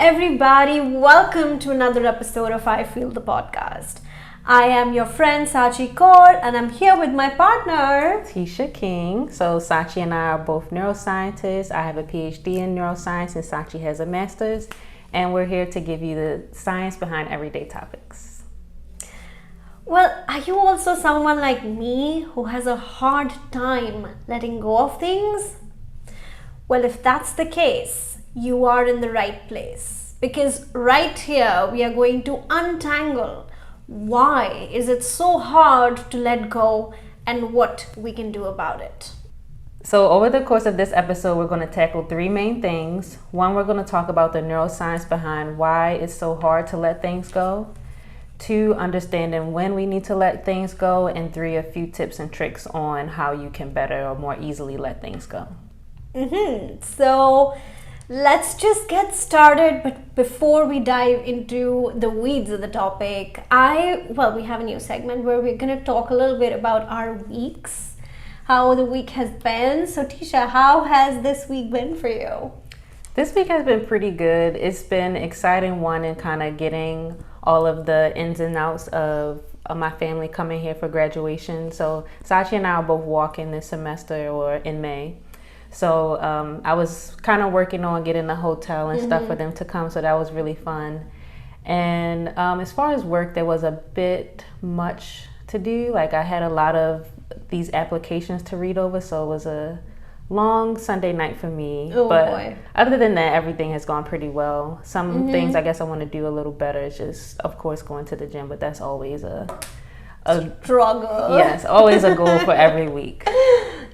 everybody. Welcome to another episode of I Feel the Podcast. I am your friend Sachi Kaur, and I'm here with my partner Tisha King. So Sachi and I are both neuroscientists. I have a PhD in neuroscience and Sachi has a master's. And we're here to give you the science behind everyday topics. Well, are you also someone like me who has a hard time letting go of things? Well, if that's the case, you are in the right place. Because right here, we are going to untangle why is it so hard to let go and what we can do about it. So over the course of this episode, we're going to tackle three main things. One, we're going to talk about the neuroscience behind why it's so hard to let things go. Two, understanding when we need to let things go. And three, a few tips and tricks on how you can better or more easily let things go. So let's just get started. But before we dive into the weeds of the topic, we have a new segment where we're going to talk a little bit about our weeks, how the week has been. So Tisha, how has this week been for you? This week has been pretty good. It's been an exciting one in kind of getting all of the ins and outs of my family coming here for graduation. So Sachi and I are both walking this semester or in May. So I was kind of working on getting a hotel and stuff for them to come. So that was really fun. And as far as work, there was a bit much to do. Like I had a lot of these applications to read over. So it was a long Sunday night for me. But other than that, everything has gone pretty well. Some things I guess I want to do a little better is just, of course, going to the gym. But that's always a struggle. Yes, always a goal for every week.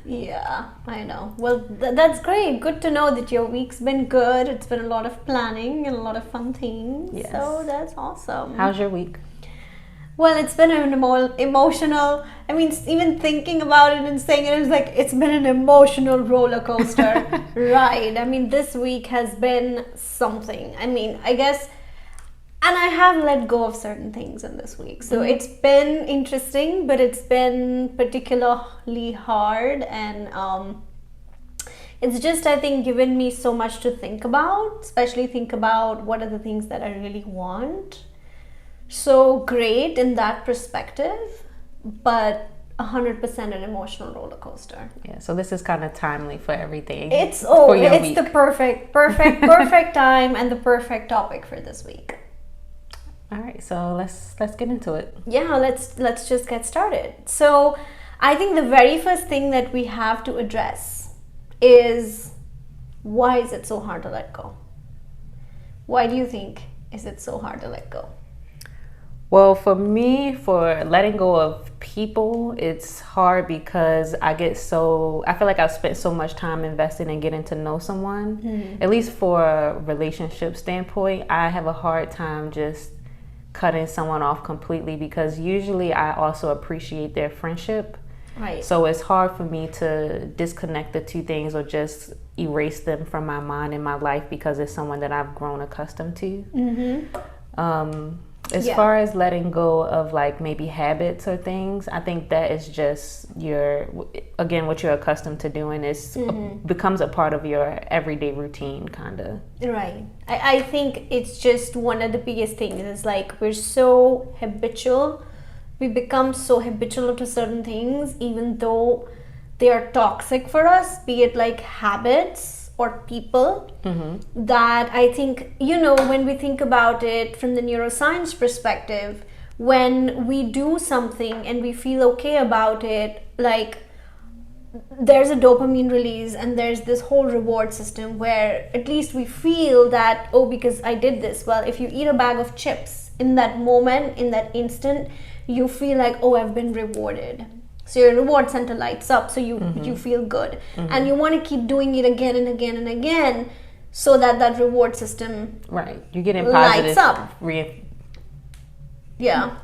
Yeah, I know. Well, that's great. Good to know that your week's been good. It's been a lot of planning and a lot of fun things. Yes. So that's awesome. How's your week? Well, it's been an emotional, even thinking about it and saying it is like, it's been an emotional roller coaster ride. This week has been something. I guess, and I have let go of certain things in this week. So it's been interesting, but it's been particularly hard. And it's just, I think, given me so much to think about, especially think about what are the things that I really want. So great in that perspective, but 100% an emotional roller coaster. Yeah, so this is kind of timely for everything. It's the perfect time and the perfect topic for this week. All right, so let's get into it. Yeah, let's just get started. So I think the very first thing that we have to address is, why is it so hard to let go? Why do you think is it so hard to let go? Well, for me, for letting go of people, it's hard because I feel like I've spent so much time investing in getting to know someone. At least for a relationship standpoint, I have a hard time just cutting someone off completely because usually I also appreciate their friendship. Right. So it's hard for me to disconnect the two things or just erase them from my mind and my life because it's someone that I've grown accustomed to. As far as letting go of like maybe habits or things, I think that is just what you're accustomed to doing is becomes a part of your everyday routine kind of. Right. I think it's just one of the biggest things is like we're so habitual. We become so habitual to certain things even though they are toxic for us, be it like habits or people, that I think, when we think about it from the neuroscience perspective, when we do something and we feel okay about it, like there's a dopamine release and there's this whole reward system where at least we feel that, because I did this. Well, if you eat a bag of chips in that moment, in that instant, you feel like, I've been rewarded. So your reward center lights up, so you feel good. And you want to keep doing it again and again and again so that reward system you're getting positive lights up. Yeah.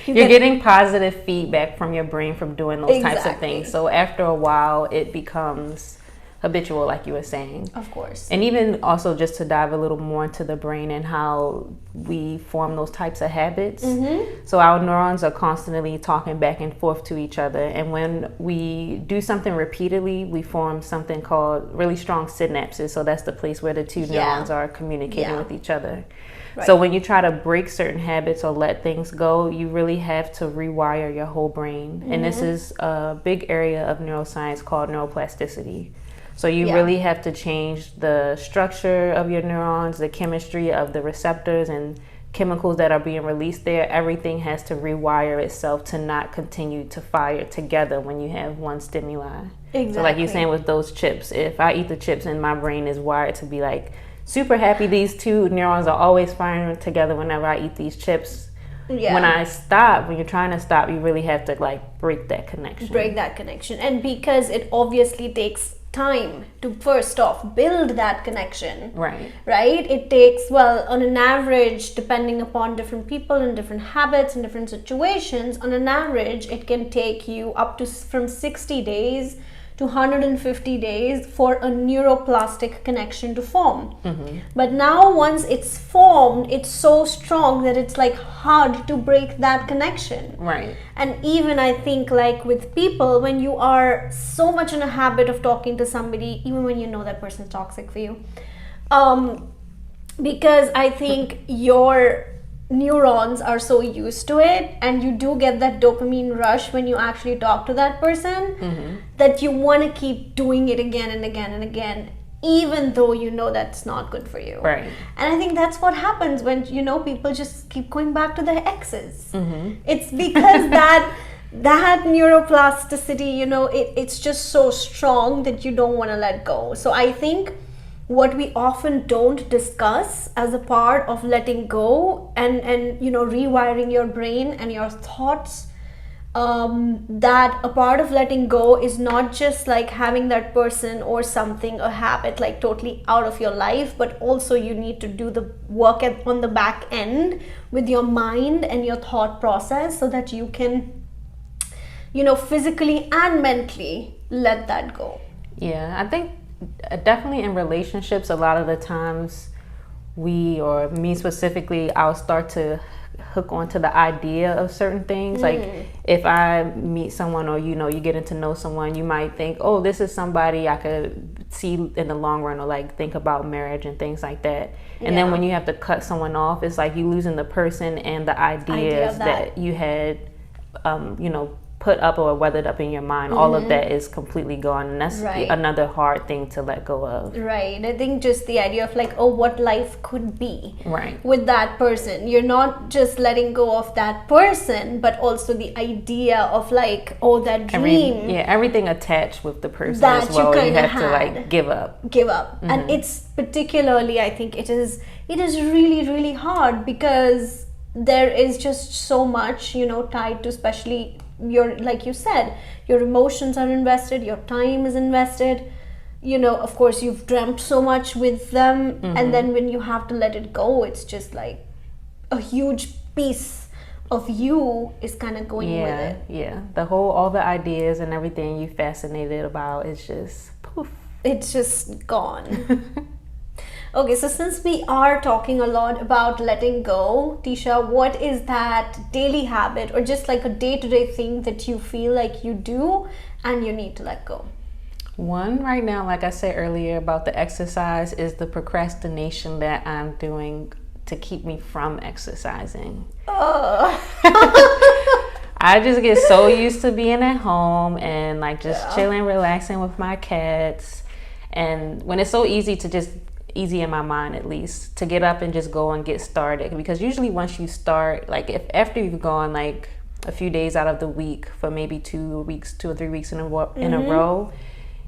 You're getting positive feedback from your brain from doing those types of things. So after a while, it becomes habitual, like you were saying. Of course. And even also just to dive a little more into the brain and how we form those types of habits. So our neurons are constantly talking back and forth to each other. And when we do something repeatedly, we form something called really strong synapses. So that's the place where the two neurons are communicating with each other. Right. So when you try to break certain habits or let things go, you really have to rewire your whole brain. And this is a big area of neuroscience called neuroplasticity. So you really have to change the structure of your neurons, the chemistry of the receptors and chemicals that are being released there. Everything has to rewire itself to not continue to fire together when you have one stimuli. Exactly. So like you're saying with those chips, if I eat the chips and my brain is wired to be like super happy, these two neurons are always firing together whenever I eat these chips. Yeah. When you're trying to stop, you really have to like break that connection. And because it obviously takes time to first off build that connection, right? It takes, well, on an average, depending upon different people and different habits and different situations, on an average it can take you up to from 60 days to 150 days for a neuroplastic connection to form. But now once it's formed, it's so strong that it's like hard to break that connection. Right. And even I think like with people, when you are so much in a habit of talking to somebody, even when you know that person's toxic for you, because I think your neurons are so used to it, and you do get that dopamine rush when you actually talk to that person, that you want to keep doing it again and again and again, even though you know that's not good for you. Right. And I think that's what happens when, you know, people just keep going back to their exes. It's because that neuroplasticity, you know, it's just so strong that you don't want to let go. So I think what we often don't discuss as a part of letting go and you know, rewiring your brain and your thoughts, that a part of letting go is not just like having that person or something, a habit, like totally out of your life, but also you need to do the work on the back end with your mind and your thought process so that you can, you know, physically and mentally let that go. Yeah, I think definitely in relationships, a lot of the times we, or me specifically, I'll start to hook onto the idea of certain things. Like if I meet someone, or you know, you getting to know someone, you might think, oh, this is somebody I could see in the long run, or like think about marriage and things like that. And then when you have to cut someone off, it's like you losing the person and the ideas that you had, you know, put up or weathered up in your mind. All of that is completely gone, and that's another hard thing to let go of. Right. I think just the idea of like, oh, what life could be with that person. You're not just letting go of that person, but also the idea of like, oh, that dream. Everything attached with the person that as well. You have to like give up. And it's particularly, I think it is really, really hard, because there is just so much, you know, tied to, especially your, like you said, your emotions are invested, your time is invested, you know, of course you've dreamt so much with them, and then when you have to let it go, it's just like a huge piece of you is kind of going with it. All the ideas and everything you fascinated about is just poof, it's just gone. Okay, so since we are talking a lot about letting go, Tisha, what is that daily habit or just like a day-to-day thing that you feel like you do and you need to let go? One right now, like I said earlier about the exercise, is the procrastination that I'm doing to keep me from exercising. I just get so used to being at home and like just chilling, relaxing with my cats. And when it's so easy to just easy in my mind, at least, to get up and just go and get started, because usually once you start, like if after you've gone like a few days out of the week for maybe 2 or 3 weeks in a row,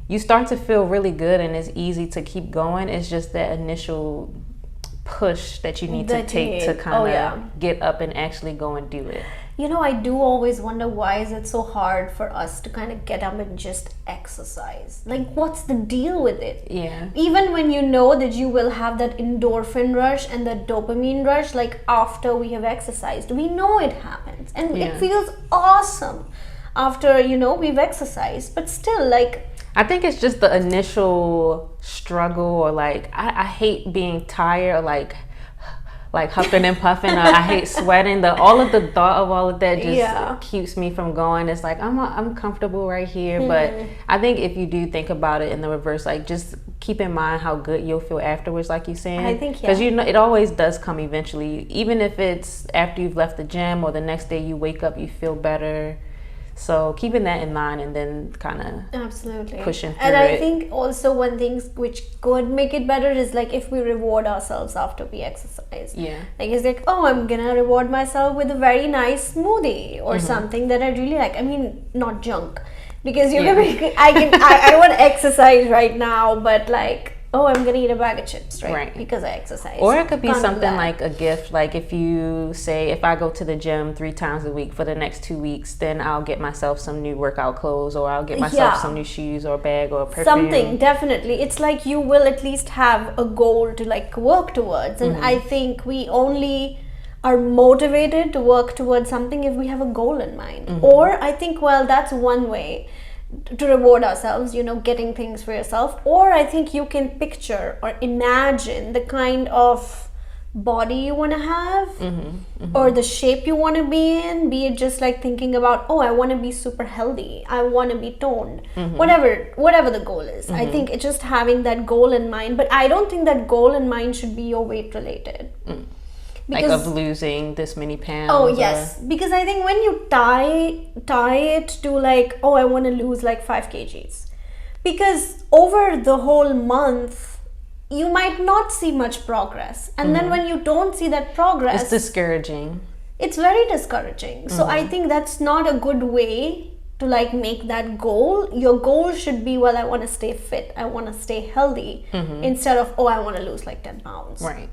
you start to feel really good and it's easy to keep going. It's just that initial push that you need to take to kind of get up and actually go and do it. You know, I do always wonder, why is it so hard for us to kind of get up and just exercise? Like, what's the deal with it? Yeah. Even when you know that you will have that endorphin rush and that dopamine rush, like after we have exercised, we know it happens. And it feels awesome after, you know, we've exercised. But still, like, I think it's just the initial struggle, or like I hate being tired, or like huffing and puffing, or I hate sweating. All of the thought of all of that just keeps me from going. It's like I'm comfortable right here, but I think if you do think about it in the reverse, like just keep in mind how good you'll feel afterwards, like you're saying. I think, because you know it always does come eventually, even if it's after you've left the gym or the next day you wake up, you feel better. So keeping that in mind, and then kind of absolutely pushing through and I it. think also one thing which could make it better is like if we reward ourselves after we exercise. Yeah. Like it's like, oh, I'm gonna reward myself with a very nice smoothie or something that I really like. I mean, not junk, because you're gonna be, I don't want to exercise right now, but like, oh, I'm gonna eat a bag of chips, right? Because I exercise. Or it could be Can't do something that. like a gift. Like if you say, if I go to the gym 3 times a week for the next 2 weeks, then I'll get myself some new workout clothes, or I'll get myself some new shoes or bag or perfume. Something, definitely. It's like you will at least have a goal to like work towards. And I think we only are motivated to work towards something if we have a goal in mind. Or I think, well, that's one way to reward ourselves, you know, getting things for yourself. Or I think you can picture or imagine the kind of body you want to have, or the shape you want to be in, be it just like thinking about, oh, I want to be super healthy, I want to be toned, whatever the goal is. I think it's just having that goal in mind, but I don't think that goal in mind should be your weight related. Like of losing this many pounds. Oh yes, because I think when you tie it to like, oh, I want to lose like 5 kgs, because over the whole month you might not see much progress, and then when you don't see that progress, it's discouraging. It's very discouraging. So I think that's not a good way to like make that goal. Your goal should be, well, I want to stay fit, I want to stay healthy, instead of, oh, I want to lose like 10 pounds. Right.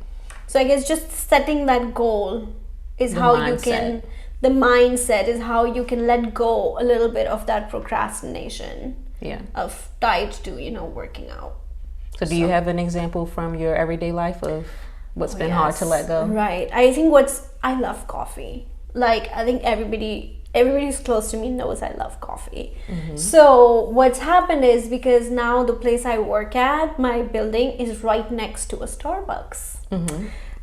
So I guess just setting that goal is how you can, the mindset is how you can let go a little bit of that procrastination of tied to, you know, working out. So do you have an example from your everyday life of what's been hard to let go? Right. I think I love coffee. Like, I think everybody who's close to me knows I love coffee. So what's happened is, because now the place I work at, my building is right next to a Starbucks.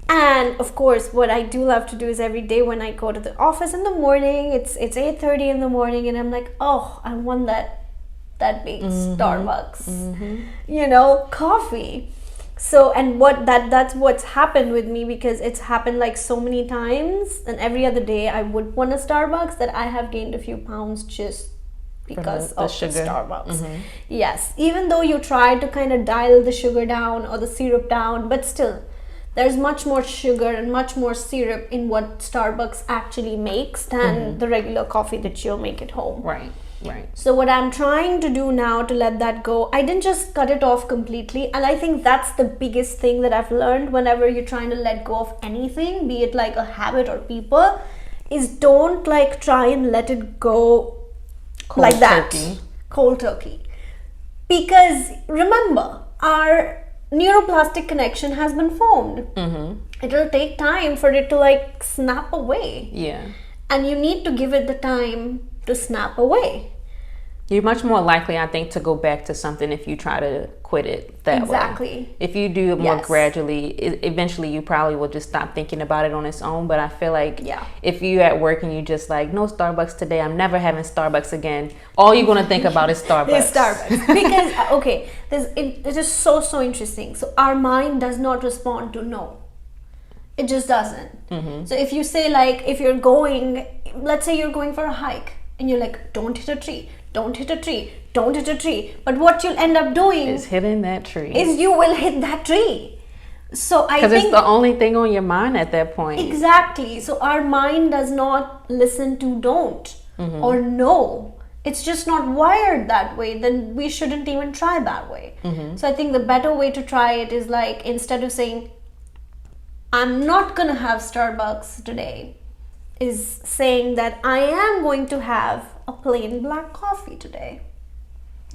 And of course, what I do love to do is every day when I go to the office in the morning, it's 8:30 in the morning, and I'm like, oh, I want that big Starbucks, you know, coffee. So, and that's what's happened with me, because it's happened like so many times, and every other day I would want a Starbucks, that I have gained a few pounds just because of the Starbucks. Yes, even though you try to kind of dial the sugar down or the syrup down, but still there's much more sugar and much more syrup in what Starbucks actually makes than the regular coffee that you'll make at home. Right. So what I'm trying to do now to let that go, I didn't just cut it off completely, and I think that's the biggest thing that I've learned whenever you're trying to let go of anything, be it like a habit or people, is don't like try and let it go like that. Cold turkey. Because remember, our neuroplastic connection has been formed. It'll take time for it to like snap away. And you need to give it the time to snap away. You're much more likely, I think, to go back to something if you try to quit it that way. Exactly. If you do it more gradually, eventually you probably will just stop thinking about it on its own. But I feel like if you're at work and you just like, no Starbucks today, I'm never having Starbucks again, all you're going to think about is Starbucks. It's Starbucks. Because, okay, it is so interesting. So our mind does not respond to no. It just doesn't. So if you say like, if you're going, let's say you're going for a hike, and you're like, don't hit a tree, don't hit a tree, don't hit a tree. But what you'll end up doing is hitting that tree. Is you will hit that tree. So I think, because it's the only thing on your mind at that point. Exactly. So our mind does not listen to don't or no. It's just not wired that way. Then we shouldn't even try that way. So I think the better way to try it is like, instead of saying, I'm not gonna have Starbucks today, is saying that I am going to have a plain black coffee today.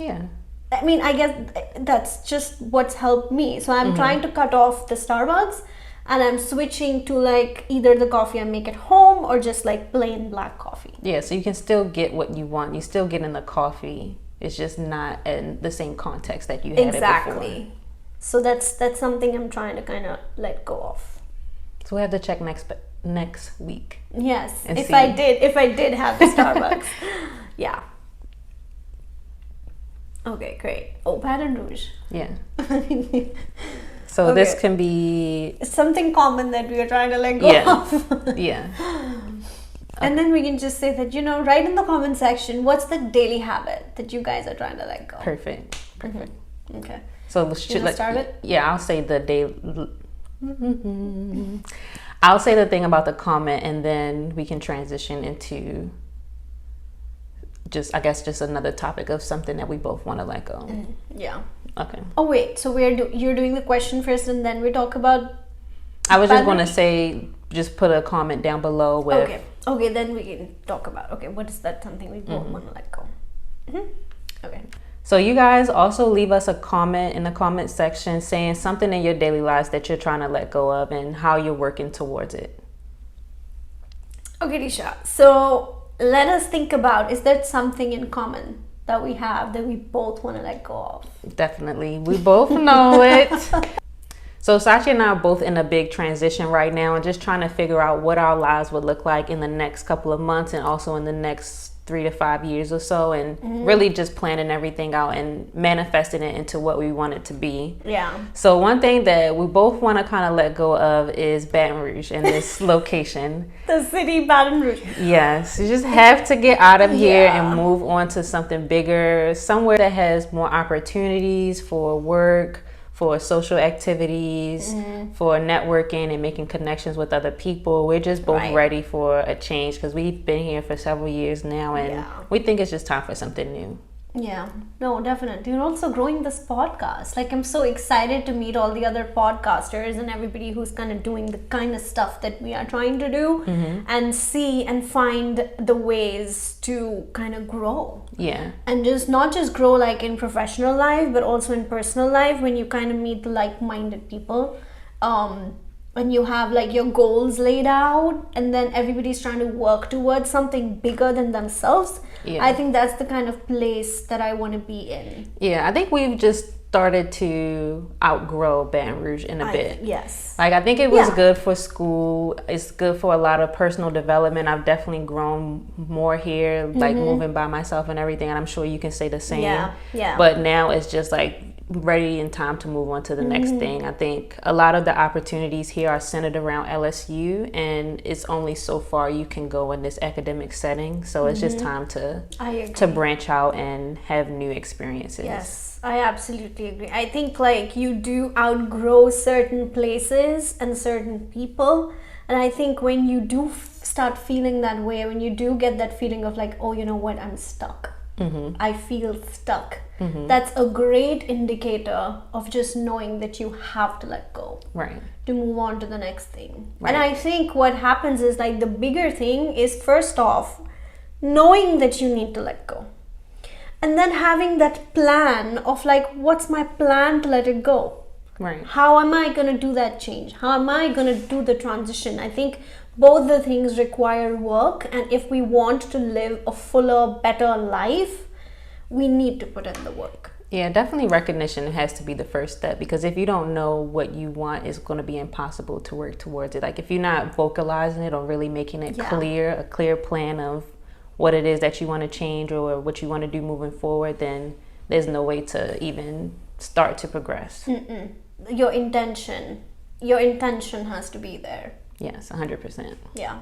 I mean, I guess that's just what's helped me. So I'm trying to cut off the Starbucks, and I'm switching to like either the coffee I make at home or just like plain black coffee. So you can still get what you want. You're still getting the coffee. It's just not in the same context that you had it before. Exactly. So that's something I'm trying to kind of let go of. So we have to check next week. Yes, and if see. I did have the Starbucks. Yeah. Okay, great. Oh, Baton Rouge. Yeah. So this Okay. can be Something common that we are trying to let go of. yeah. And then we can just say that, write in the comment section, what's the daily habit that you guys are trying to let go? Perfect. Okay. So let's start it? Yeah, I'll say the day. I'll say the thing about the comment, and then we can transition into just another topic of something that we both want to let go. Yeah. Okay. Oh wait, so you're doing the question first, and then we talk about. I was just going to say, just put a comment down below with. Okay, then we can talk about. Okay, what is that something we both want to let go? Okay. So you guys also leave us a comment in the comment section saying something in your daily lives that you're trying to let go of and how you're working towards it. Okay, Disha. So let us think about, is there something in common that we have that we both want to let go of? Definitely. We both know it. So Sachi and I are both in a big transition right now and just trying to figure out what our lives would look like in the next couple of months and also in the next 3 to 5 years or so, and really just planning everything out and manifesting it into what we want it to be. Yeah. So one thing that we both want to kind of let go of is Baton Rouge and this location. The city Baton Rouge. Yes, you just have to get out of here Yeah. and move on to something bigger, somewhere that has more opportunities for work, for social activities, for networking and making connections with other people. We're just both ready for a change because we've been here for several years now, and we think it's just time for something new. Yeah, no, definitely. You're also growing this podcast. Like, I'm so excited to meet all the other podcasters and everybody who's kind of doing the kind of stuff that we are trying to do, and see and find the ways to kind of grow. Yeah. And just not just grow like in professional life, but also in personal life when you kind of meet like-minded people. When you have like your goals laid out and then everybody's trying to work towards something bigger than themselves. Yeah. I think that's the kind of place that I want to be in. Yeah, I think we've just started to outgrow Baton Rouge in a bit. Yes. Like, I think it was good for school. It's good for a lot of personal development. I've definitely grown more here, like moving by myself and everything. And I'm sure you can say the same. Yeah. But now it's just like ready in time to move on to the next thing. I think a lot of the opportunities here are centered around LSU, and it's only so far you can go in this academic setting. So it's just time to branch out and have new experiences. Yes, I absolutely agree. I think like you do outgrow certain places and certain people, and I think when you do start feeling that way, when you do get that feeling of like, oh, you know what, I'm stuck. I feel stuck. That's a great indicator of just knowing that you have to let go. Right. To move on to the next thing. Right. And I think what happens is like the bigger thing is first off, knowing that you need to let go. And then having that plan of like, what's my plan to let it go? Right. How am I going to do that change? How am I going to do the transition? I think both the things require work, and if we want to live a fuller, better life, we need to put in the work. Yeah, definitely recognition has to be the first step, because if you don't know what you want, it's going to be impossible to work towards it. Like, if you're not vocalizing it or really making it clear, a clear plan of what it is that you want to change or what you want to do moving forward, then there's no way to even start to progress. Your intention has to be there. Yes, 100%. Yeah.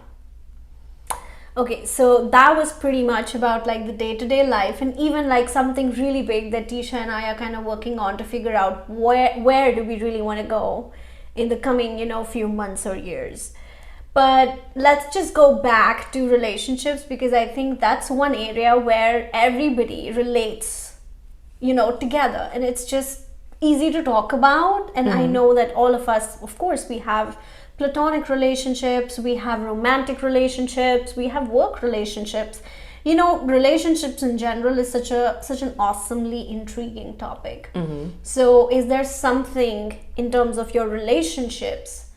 Okay, so that was pretty much about like the day-to-day life, and even like something really big that Tisha and I are kind of working on to figure out where do we really want to go in the coming, few months or years. But let's just go back to relationships, because I think that's one area where everybody relates, together, and it's just easy to talk about. And I know that all of us, of course, we have platonic relationships, we have romantic relationships, we have work relationships. Relationships in general is such an awesomely intriguing topic. So is there something in terms of your relationships,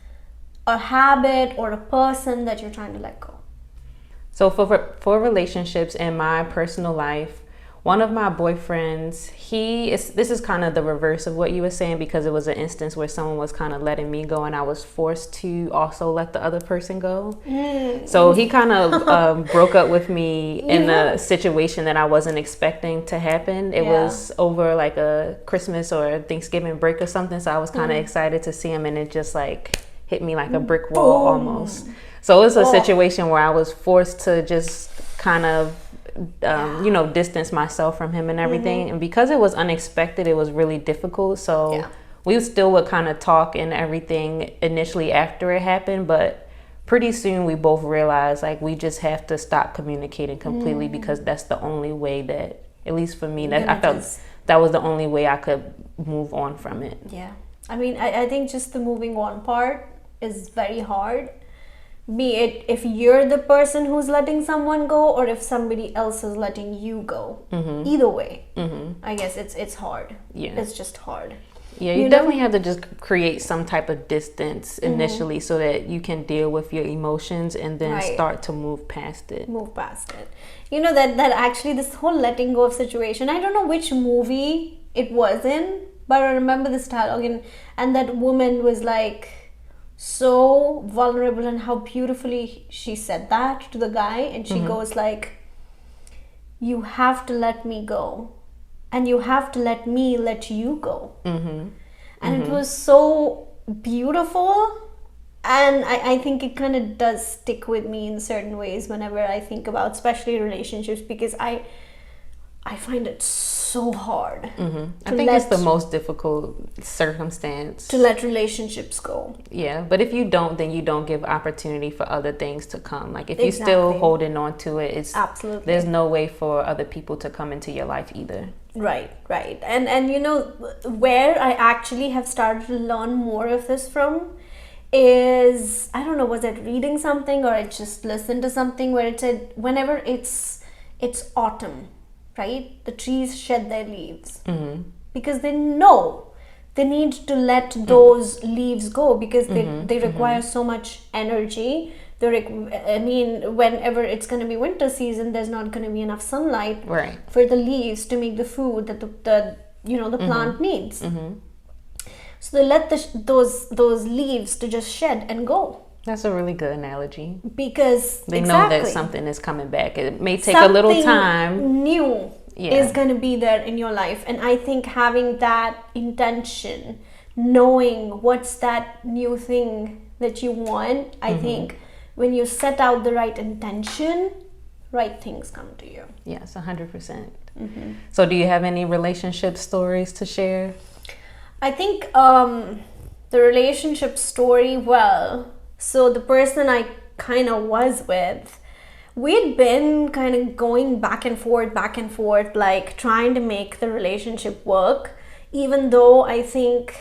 a habit or a person that you're trying to let go? So for relationships in my personal life, One of my boyfriends, this is kind of the reverse of what you were saying, because it was an instance where someone was kind of letting me go and I was forced to also let the other person go. So he kind of broke up with me in a situation that I wasn't expecting to happen. It was over like a Christmas or Thanksgiving break or something. So I was kind of excited to see him, and it just like hit me like a brick wall almost. So it was a situation where I was forced to just kind of distance myself from him and everything. And because it was unexpected, it was really difficult. So we still would kind of talk and everything initially after it happened, but pretty soon we both realized like we just have to stop communicating completely, because that's the only way that, at least for me, that I felt that was the only way I could move on from it. I mean, I think just the moving on part is very hard, be it if you're the person who's letting someone go or if somebody else is letting you go. Either way, I guess it's hard. It's just hard. You definitely have to just create some type of distance initially, so that you can deal with your emotions and then start to move past it. You know, that actually this whole letting go of situation, I don't know which movie it was in, but I remember this dialogue, and that woman was like so vulnerable, and how beautifully she said that to the guy, and she goes like, you have to let me go, and you have to let me let you go. And it was so beautiful, and I think it kind of does stick with me in certain ways whenever I think about especially relationships, because I find it so hard. I think it's the most difficult circumstance to let relationships go. But if you don't, then you don't give opportunity for other things to come. Like if you're still holding on to it, it's there's no way for other people to come into your life either. Right. And you know, where I actually have started to learn more of this from is, I don't know, was it reading something or I just listened to something where it said whenever it's autumn, right, the trees shed their leaves because they know they need to let those leaves go, because they require so much energy. I mean, whenever it's going to be winter season, there's not going to be enough sunlight for the leaves to make the food that the plant needs. So they let those leaves to just shed and go. That's a really good analogy, because they know that something is coming back. It may take a little time. New is going to be there in your life, and I think having that intention, knowing what's that new thing that you want, I think when you set out the right intention, right things come to you. Yes, 100%. So do you have any relationship stories to share? I think the relationship story, so the person I kind of was with, we'd been kind of going back and forth, like trying to make the relationship work, even though I think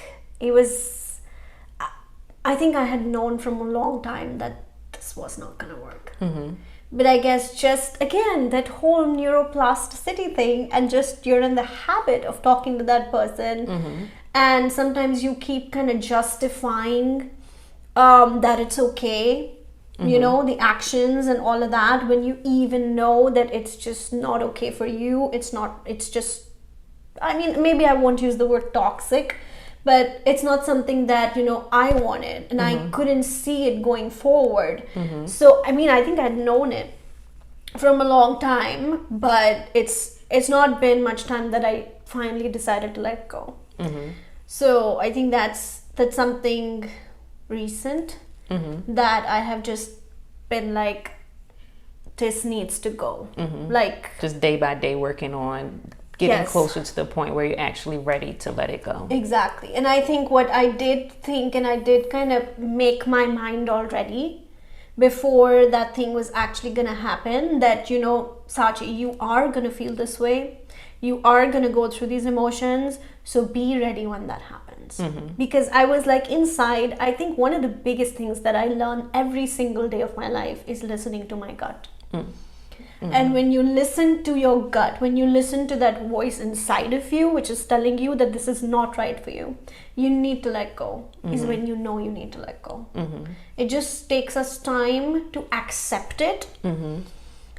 I had known from a long time that this was not going to work. But I guess just, again, that whole neuroplasticity thing, and just you're in the habit of talking to that person, and sometimes you keep kind of justifying that it's okay, you know, the actions and all of that, when you even know that it's just not okay for you. It's just, I mean, maybe I won't use the word toxic, but it's not something that, you know, I wanted, and I couldn't see it going forward. So, I mean, I think I'd known it from a long time, but it's not been much time that I finally decided to let go. So I think that's something recent that I have just been like, this needs to go. Like just day by day working on getting closer to the point where you're actually ready to let it go. Exactly. And I think what I did think, and I did kind of make my mind already before that thing was actually gonna happen, that, you know, Sachi, you are gonna feel this way, you are gonna go through these emotions, so be ready when that happens. Because I was like, inside, I think one of the biggest things that I learn every single day of my life is listening to my gut. And when you listen to your gut, when you listen to that voice inside of you, which is telling you that this is not right for you, you need to let go, is when you know you need to let go. It just takes us time to accept it.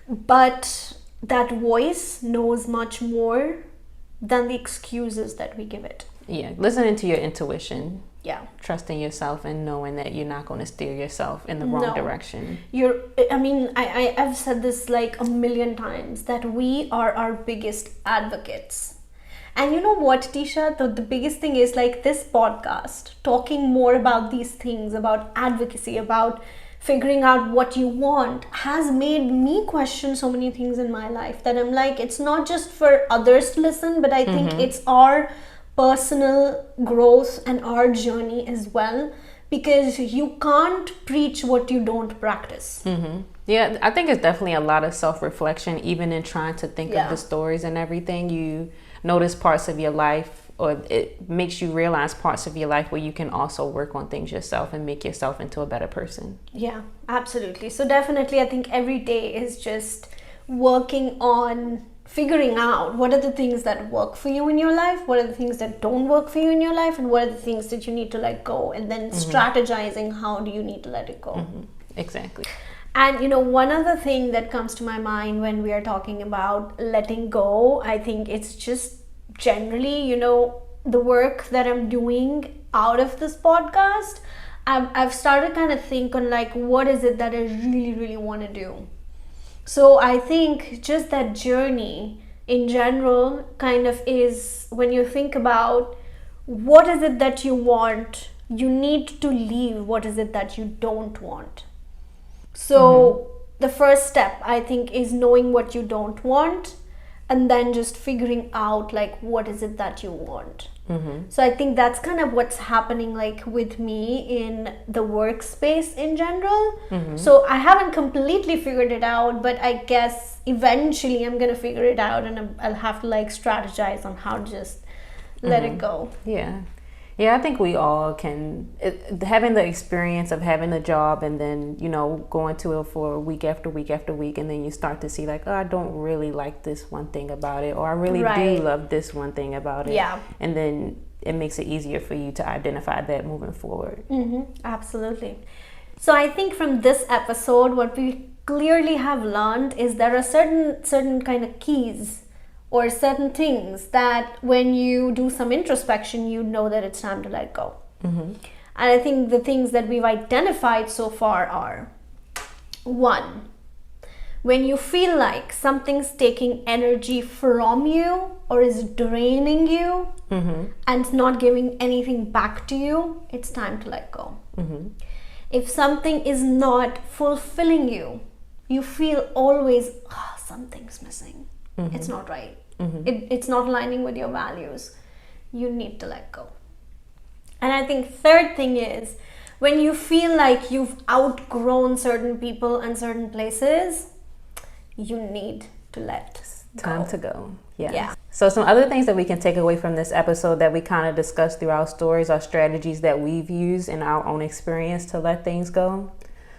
But that voice knows much more than the excuses that we give it. Yeah, listening to your intuition. Yeah. Trusting yourself and knowing that you're not going to steer yourself in the wrong direction. I've said this like a million times, that we are our biggest advocates. And you know what, Tisha? The biggest thing is like this podcast, talking more about these things, about advocacy, about figuring out what you want, has made me question so many things in my life that I'm like, it's not just for others to listen, but I think it's our personal growth and our journey as well, because you can't preach what you don't practice. Yeah, I think it's definitely a lot of self-reflection, even in trying to think of the stories and everything. You notice parts of your life, or it makes you realize parts of your life where you can also work on things yourself and make yourself into a better person. Yeah, absolutely. So definitely I think every day is just working on figuring out what are the things that work for you in your life, what are the things that don't work for you in your life, and what are the things that you need to let go, and then strategizing how do you need to let it go. Exactly. And you know, one other thing that comes to my mind when we are talking about letting go, I think it's just generally, you know, the work that I'm doing out of this podcast, I've started kind of think on like, what is it that I really, really want to do? So I think just that journey in general kind of is, when you think about what is it that you want, you need to leave what is it that you don't want. So the first step, I think, is knowing what you don't want, and then just figuring out like what is it that you want. So I think that's kind of what's happening like with me in the workspace in general. So I haven't completely figured it out, but I guess eventually I'm gonna figure it out, and I'll have to like strategize on how to just let it go. Yeah, I think we all can. Having the experience of having a job and then, you know, going to it for week after week after week, and then you start to see like, oh, I don't really like this one thing about it, or I really do love this one thing about it. Yeah. And then it makes it easier for you to identify that moving forward. Absolutely. So I think from this episode, what we clearly have learned is there are certain kind of keys or certain things that when you do some introspection, you know that it's time to let go. And I think the things that we've identified so far are: 1, when you feel like something's taking energy from you or is draining you and not giving anything back to you, it's time to let go. If something is not fulfilling you, you feel always, something's missing. It's not right. It's not aligning with your values. You need to let go. And I think third thing is, when you feel like you've outgrown certain people and certain places, you need to let Time go. to go. Yeah. So some other things that we can take away from this episode that we kind of discussed through our stories are strategies that we've used in our own experience to let things go.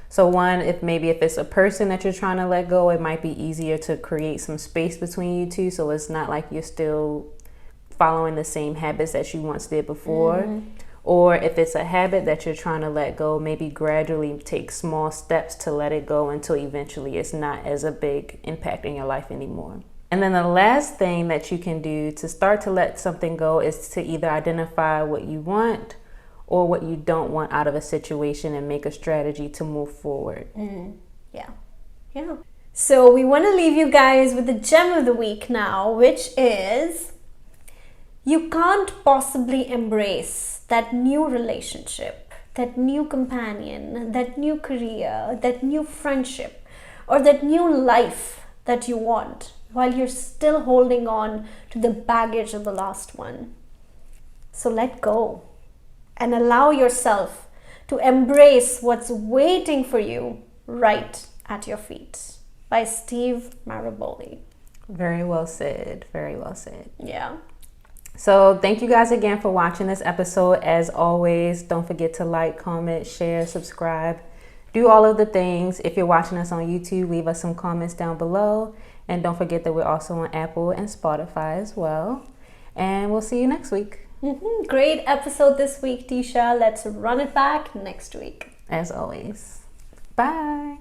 So one, if it's a person that you're trying to let go, it might be easier to create some space between you two, so it's not like you're still following the same habits that you once did before. Or if it's a habit that you're trying to let go, maybe gradually take small steps to let it go until eventually it's not as a big impact in your life anymore. And then the last thing that you can do to start to let something go is to either identify what you want or what you don't want out of a situation and make a strategy to move forward. Yeah. So we want to leave you guys with the gem of the week now, which is, you can't possibly embrace that new relationship, that new companion, that new career, that new friendship, or that new life that you want while you're still holding on to the baggage of the last one. So let go and allow yourself to embrace what's waiting for you right at your feet. By Steve Maraboli. Very well said. Very well said. Yeah. So thank you guys again for watching this episode. As always, don't forget to like, comment, share, subscribe. Do all of the things. If you're watching us on YouTube, leave us some comments down below. And don't forget that we're also on Apple and Spotify as well. And we'll see you next week. Great episode this week, Tisha. Let's run it back next week. As always. Bye.